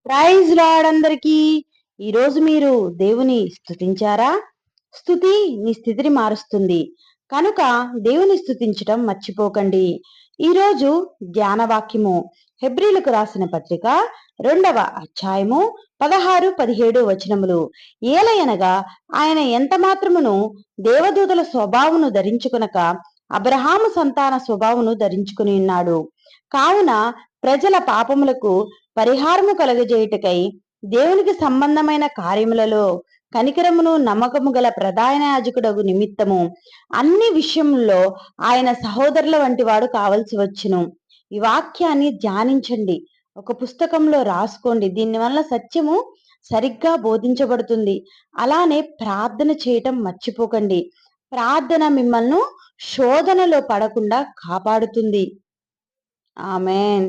Praise lord అందరికీ. ఈరోజు మీరు దేవుని స్తుతించారా? స్తుతి నీ స్థితిని మారుస్తుంది కనుక దేవుని స్తుతించటం మర్చిపోకండి. ఈరోజు జ్ఞానవాక్యము హెబ్రీలకు రాసిన పత్రిక 2వ అధ్యాయము 16-17 వచనములు. ఏలయనగా ఆయన ఎంత మాత్రమును దేవదూతల స్వభావమును ధరించుకొనక అబ్రహాము సంతాన స్వభావమును ధరించుకుని ఉన్నాడు. కావున ప్రజల పాపములకు పరిహారము కలుగజేయుటకై దేవునికి సంబంధమైన కార్యములలో కనికరమును నమ్మకము గల ప్రధాన యాజకుడగు నిమిత్తము అన్ని విషయముల్లో ఆయన సహోదరుల వంటి వాడు కావలసి వచ్చును. ఈ వాక్యాన్ని ధ్యానించండి, ఒక పుస్తకంలో రాసుకోండి. దీనివల్ల సత్యము సరిగ్గా బోధించబడుతుంది. అలానే ప్రార్థన చేయటం మర్చిపోకండి. ప్రార్థన మిమ్మల్ని శోధనలో పడకుండా కాపాడుతుంది. ఆమేన్.